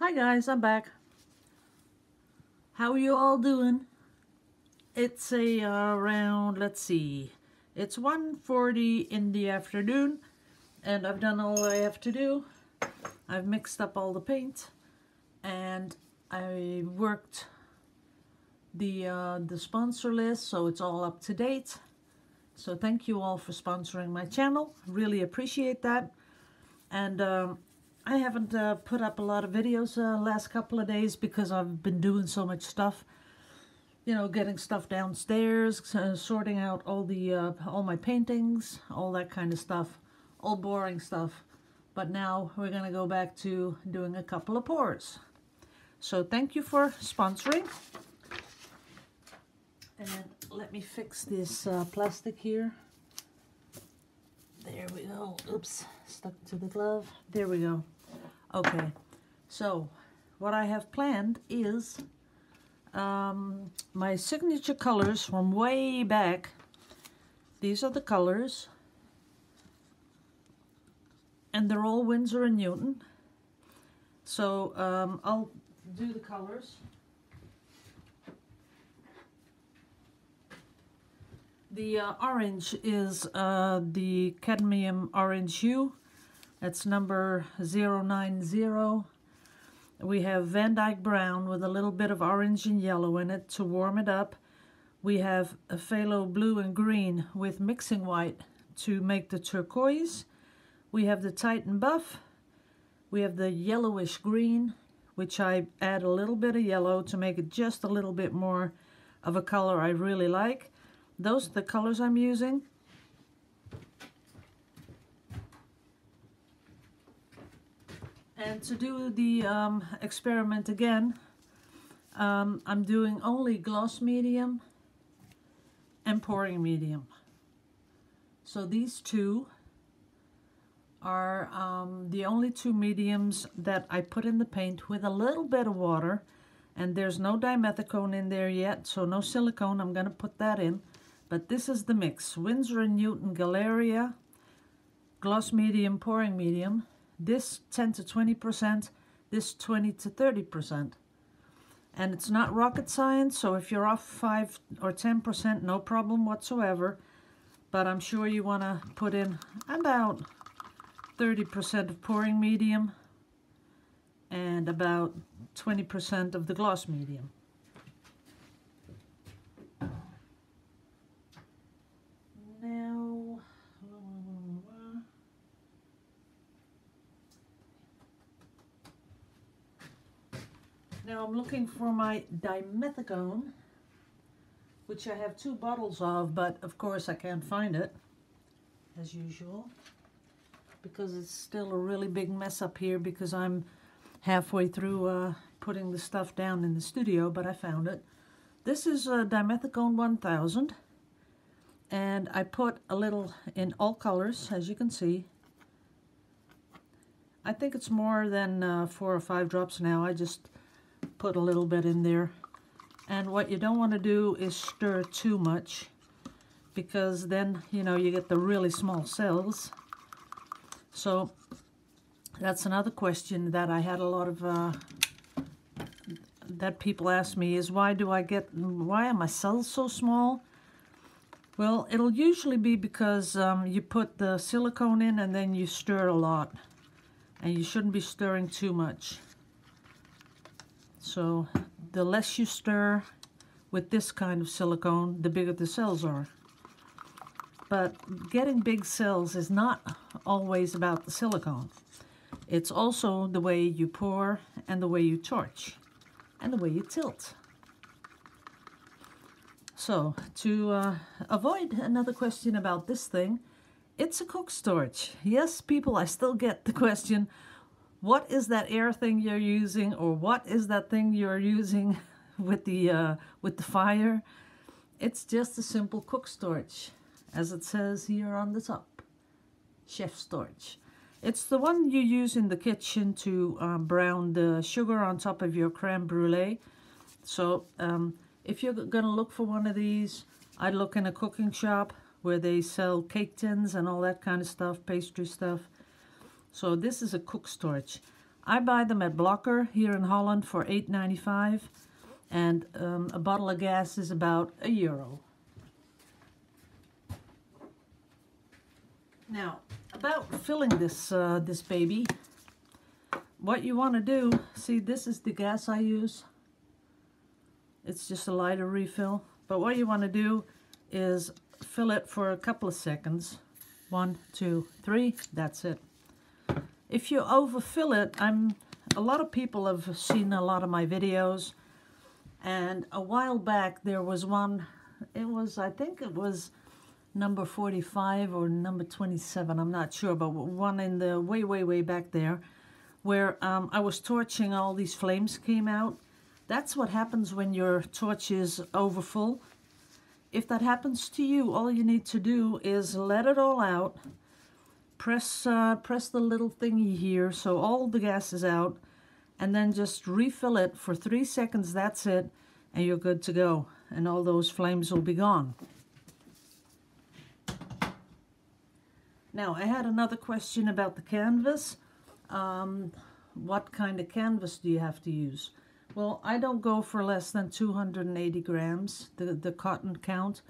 Hi guys, I'm back. How are you all doing? It's around, let's see, it's 1:40 in the afternoon and I've done all I have to do. I've mixed up all the paint and I worked the sponsor list, so it's all up to date. So thank you all for sponsoring my channel. Really appreciate that. And I haven't put up a lot of videos last couple of days because I've been doing so much stuff. You know, getting stuff downstairs, sorting out all my paintings, all that kind of stuff, all boring stuff. But now we're gonna go back to doing a couple of pours. So thank you for sponsoring. And let me fix this plastic here. There we go. Oops, stuck to the glove. There we go. Okay, so what I have planned is my signature colors from way back. These are the colors, and they're all Winsor & Newton. So I'll do the colors. The orange is the cadmium orange hue. That's number 090. We have Van Dyke brown with a little bit of orange and yellow in it to warm it up. We have a phthalo blue and green with mixing white to make the turquoise. We have the Titan buff. We have the yellowish green, which I add a little bit of yellow to make it just a little bit more of a color I really like. Those are the colors I'm using. And to do the experiment again, I'm doing only gloss medium and pouring medium. So these two are the only two mediums that I put in the paint with a little bit of water. And there's no dimethicone in there yet, so no silicone. I'm going to put that in. But this is the mix. Winsor & Newton Galeria, gloss medium, pouring medium. This 10 to 20%, this 20 to 30%. And it's not rocket science, so if you're off 5 or 10%, no problem whatsoever. But I'm sure you want to put in about 30% of pouring medium and about 20% of the gloss medium. Now I'm looking for my dimethicone, which I have 2 bottles of, but of course I can't find it, as usual, because it's still a really big mess up here because I'm halfway through putting the stuff down in the studio, but I found it. This is dimethicone 1000, and I put a little in all colors, as you can see. I think it's more than 4 or 5 drops now. I just put a little bit in there. And what you don't want to do is stir too much, because then, you know, you get the really small cells. So that's another question that I had a lot of that people ask me is, why are my cells so small? Well, it'll usually be because you put the silicone in and then you stir a lot, and you shouldn't be stirring too much. So the less you stir with this kind of silicone, the bigger the cells are. But getting big cells is not always about the silicone. It's also the way you pour and the way you torch and the way you tilt. So to avoid another question about this thing, it's a cook torch. Yes, people, I still get the question, what is that air thing you're using, or what is that thing you're using with the fire? It's just a simple cook's torch, as it says here on the top, chef's torch. It's the one you use in the kitchen to brown the sugar on top of your creme brulee. So if you're gonna look for one of these, I'd look in a cooking shop where they sell cake tins and all that kind of stuff, pastry stuff. So this is a cook's torch. I buy them at Blokker here in Holland for $8.95, and a bottle of gas is about €1. Now, about filling this baby, what you want to do, see, this is the gas I use. It's just a lighter refill. But what you want to do is fill it for a couple of seconds. 1, 2, 3, that's it. If you overfill it, a lot of people have seen a lot of my videos, and a while back there was one, I think it was number 45 or number 27, I'm not sure, but one in the way back there, where I was torching, all these flames came out. That's what happens when your torch is overfull. If that happens to you, all you need to do is let it all out. Press the little thingy here so all the gas is out, and then just refill it for 3 seconds. That's it, and you're good to go, and all those flames will be gone. Now, I had another question about the canvas. What kind of canvas do you have to use? Well, I don't go for less than 280 grams, the cotton count.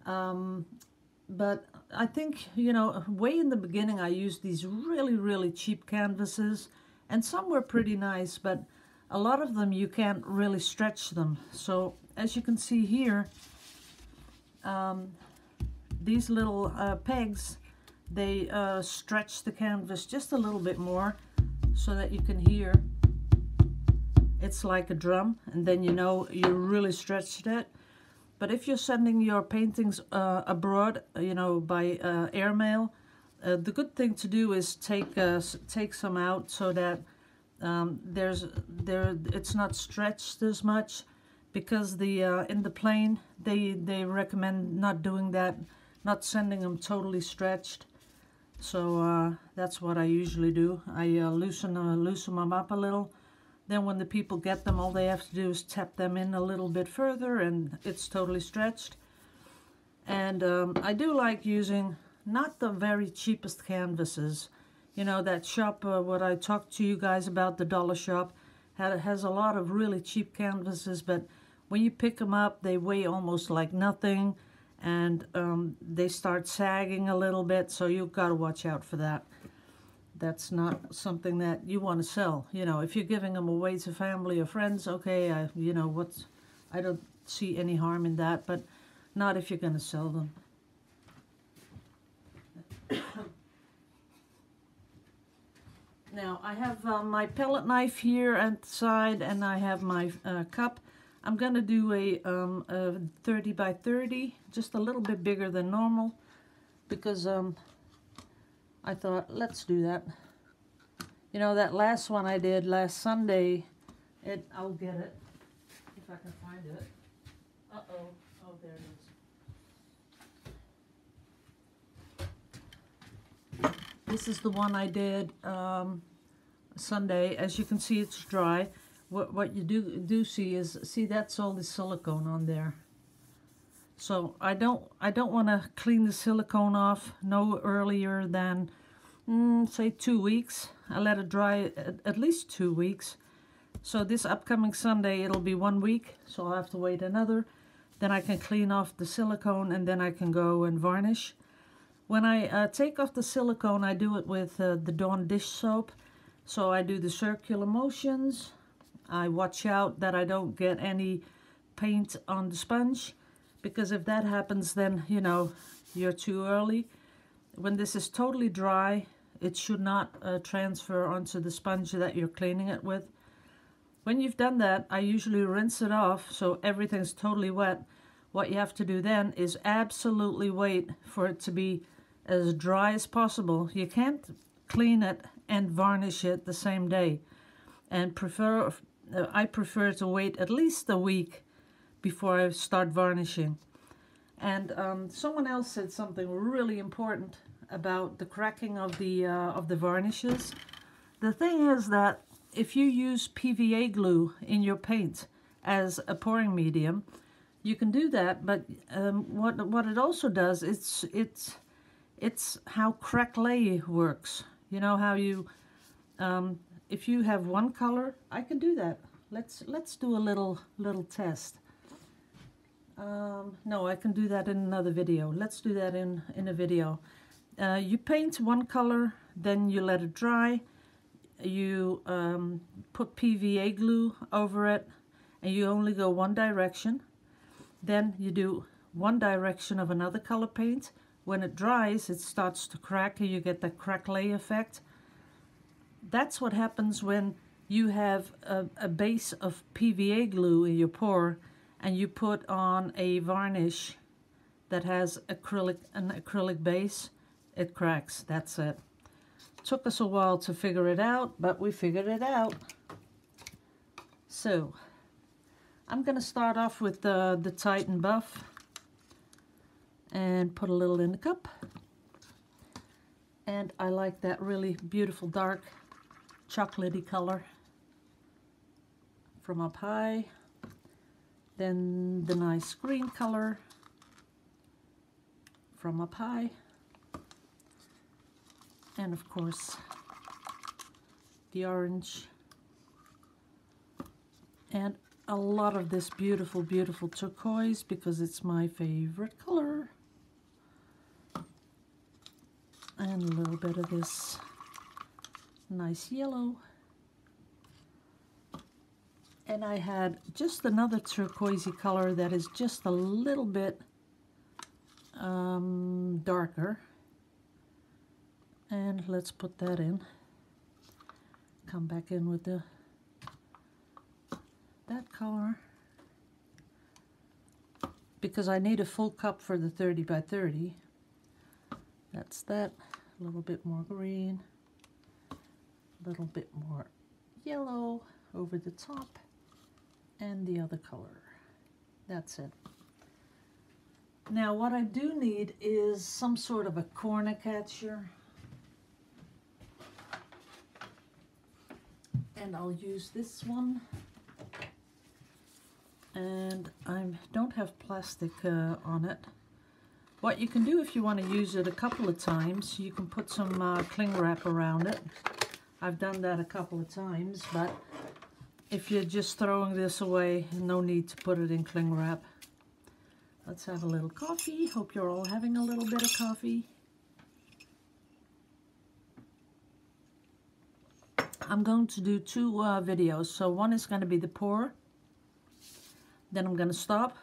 But I think, you know, way in the beginning I used these really cheap canvases, and some were pretty nice, but a lot of them you can't really stretch them. So as you can see here, these little pegs, they stretch the canvas just a little bit more so that you can hear. It's like a drum, and then you know you really stretched it. But if you're sending your paintings abroad, you know, by airmail, the good thing to do is take some out so that it's not stretched as much, because in the plane they recommend not doing that, not sending them totally stretched. So that's what I usually do. I loosen them up a little. Then when the people get them, all they have to do is tap them in a little bit further, and it's totally stretched. And I do like using not the very cheapest canvases. You know, that shop, what I talked to you guys about, the dollar shop, has a lot of really cheap canvases, but when you pick them up, they weigh almost like nothing, and they start sagging a little bit, so you've got to watch out for that. That's not something that you want to sell. You know, if you're giving them away to family or friends, okay, you know, I don't see any harm in that, but not if you're going to sell them. Now, I have my pellet knife here at the side, and I have my cup. I'm going to do a 30 by 30, just a little bit bigger than normal, because I thought, let's do that. You know, that last one I did last Sunday, I'll get it, if I can find it. Uh-oh. Oh, there it is. This is the one I did Sunday. As you can see, it's dry. What you do see is, that's all the silicone on there. So I don't want to clean the silicone off no earlier than say 2 weeks. I let it dry at least 2 weeks. So this upcoming Sunday it'll be 1 week, so I'll have to wait another. Then I can clean off the silicone, and then I can go and varnish. When I take off the silicone, I do it with the Dawn dish soap. So I do the circular motions. I watch out that I don't get any paint on the sponge, because if that happens, then, you know, you're too early. When this is totally dry, it should not transfer onto the sponge that you're cleaning it with. When you've done that, I usually rinse it off so everything's totally wet. What you have to do then is absolutely wait for it to be as dry as possible. You can't clean it and varnish it the same day. And I prefer to wait at least a week before I start varnishing. And someone else said something really important about the cracking of the varnishes. The thing is that if you use PVA glue in your paint as a pouring medium, you can do that. But what it also does, it's how crack lay works. You know how you if you have one color, I can do that. Let's do a little test. No, I can do that in another video. Let's do that in a video. You paint one color, then you let it dry. You put PVA glue over it, and you only go one direction. Then you do one direction of another color paint. When it dries, it starts to crack, and you get that crackle effect. That's what happens when you have a base of PVA glue in your pour, and you put on a varnish that has an acrylic base. It cracks. That's it. Took us a while to figure it out, but we figured it out. So I'm going to start off with the Titan Buff and put a little in the cup. And I like that really beautiful dark chocolatey color from up high. Then the nice green color from up high. And of course the orange. And a lot of this beautiful, beautiful turquoise, because it's my favorite color. And a little bit of this nice yellow. And I had just another turquoisey color that is just a little bit darker. And let's put that in. Come back in with that color. Because I need a full cup for the 30 by 30. That's that. A little bit more green. A little bit more yellow over the top. And the other color. That's it. Now what I do need is some sort of a corner catcher. And I'll use this one. And I don't have plastic on it. What you can do if you want to use it a couple of times, you can put some cling wrap around it. I've done that a couple of times, but if you're just throwing this away, no need to put it in cling wrap. Let's have a little coffee. Hope you're all having a little bit of coffee. I'm going to do two videos. So one is going to be the pour. Then I'm going to stop.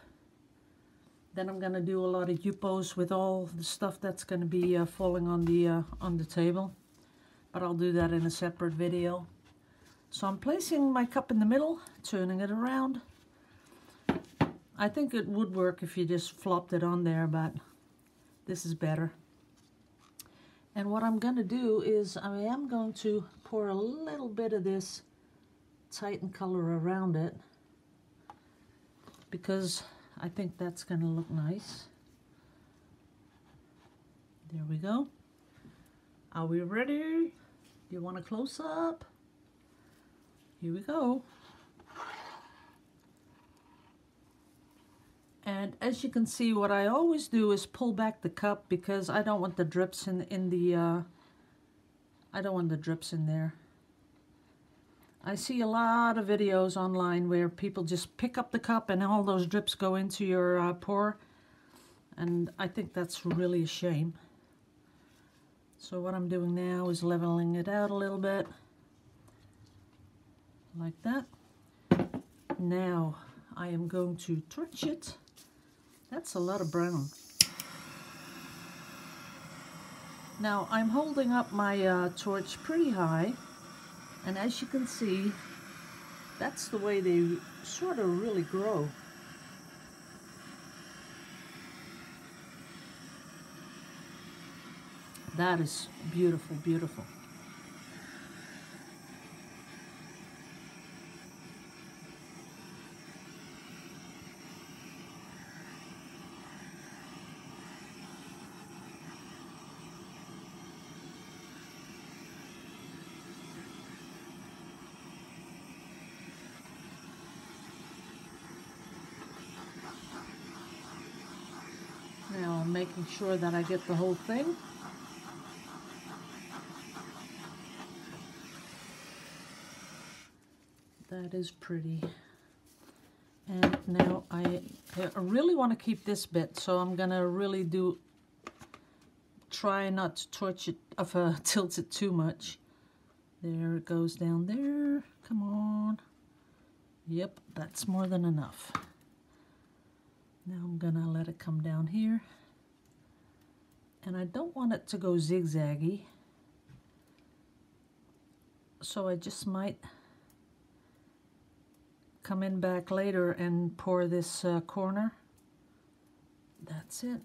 Then I'm going to do a lot of Yuppos with all the stuff that's going to be falling on the table. But I'll do that in a separate video. So I'm placing my cup in the middle, turning it around. I think it would work if you just flopped it on there, but this is better. And what I'm going to do is I am going to pour a little bit of this Titan color around it, because I think that's going to look nice. There we go. Are we ready? Do you want a close-up? Here we go. And as you can see, what I always do is pull back the cup, because I don't want the drips in there. I see a lot of videos online where people just pick up the cup and all those drips go into your pour, and I think that's really a shame. So what I'm doing now is leveling it out a little bit, like that. Now I am going to torch it. That's a lot of brown. Now I'm holding up my torch pretty high, and as you can see, that's the way they sort of really grow. That is beautiful, beautiful. Now I'm making sure that I get the whole thing. That is pretty. And now I really want to keep this bit, so I'm gonna really try not to torch it, tilt it too much. There it goes down there. Come on. Yep, that's more than enough. Now I'm gonna let it come down here. And I don't want it to go zigzaggy, so I just might come in back later and pour this corner. That's it.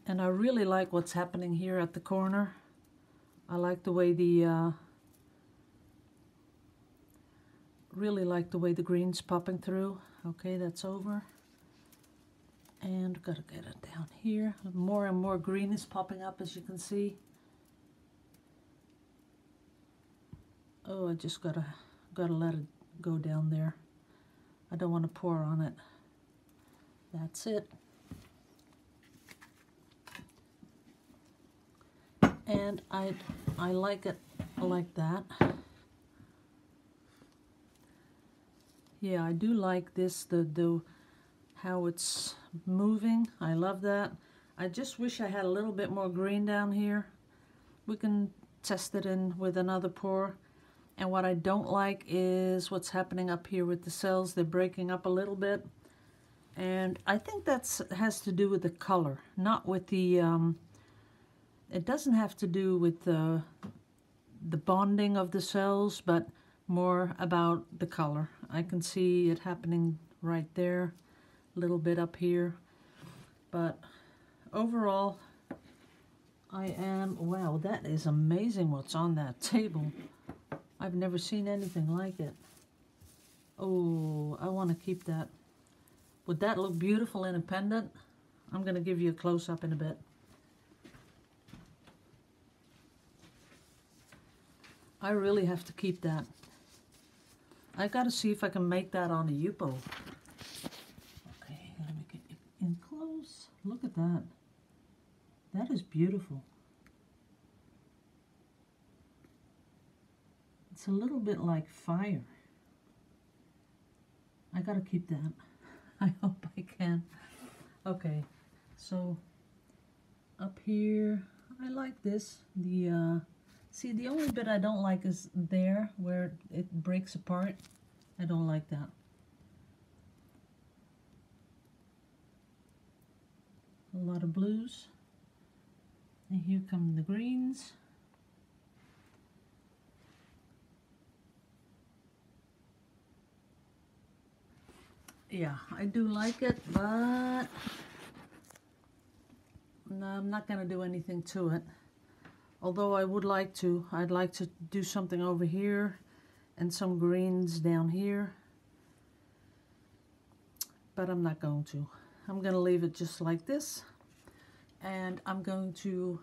And I really like what's happening here at the corner. I like the way really like the way the green's popping through. Okay, that's over. And gotta get it down here. More and more green is popping up, as you can see. Oh, I just gotta let it go down there. I don't want to pour on it. That's it. And I like it like that. Yeah, I do like this, how it's moving. I love that. I just wish I had a little bit more green down here. We can test it in with another pour. And what I don't like is what's happening up here with the cells. They're breaking up a little bit. And I think that has to do with the color, not with the, it doesn't have to do with the bonding of the cells, but more about the color. I can see it happening right there, a little bit up here. But overall, wow, that is amazing what's on that table. I've never seen anything like it. Oh, I want to keep that. Would that look beautiful in a pendant? I'm going to give you a close-up in a bit. I really have to keep that. I got to see if I can make that on a Yupo. Okay, gotta make it in close. Look at that. That is beautiful. It's a little bit like fire. I gotta keep that. I hope I can. Okay, so up here, I like this. See, the only bit I don't like is there where it breaks apart. I don't like that. A lot of blues. And here come the greens. Yeah, I do like it, but no, I'm not going to do anything to it. Although I would like to. I'd like to do something over here and some greens down here. But I'm not going to. I'm going to leave it just like this. And I'm going to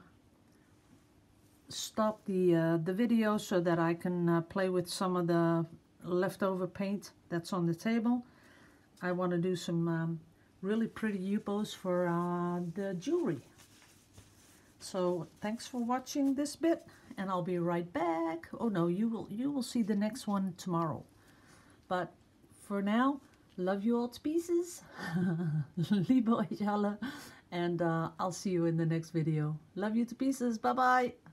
stop the video so that I can play with some of the leftover paint that's on the table. I want to do some really pretty Yupos for the jewelry. So thanks for watching this bit, and I'll be right back. Oh no, you will see the next one tomorrow. But for now, love you all to pieces. Liebe euch alle, and I'll see you in the next video. Love you to pieces. Bye bye.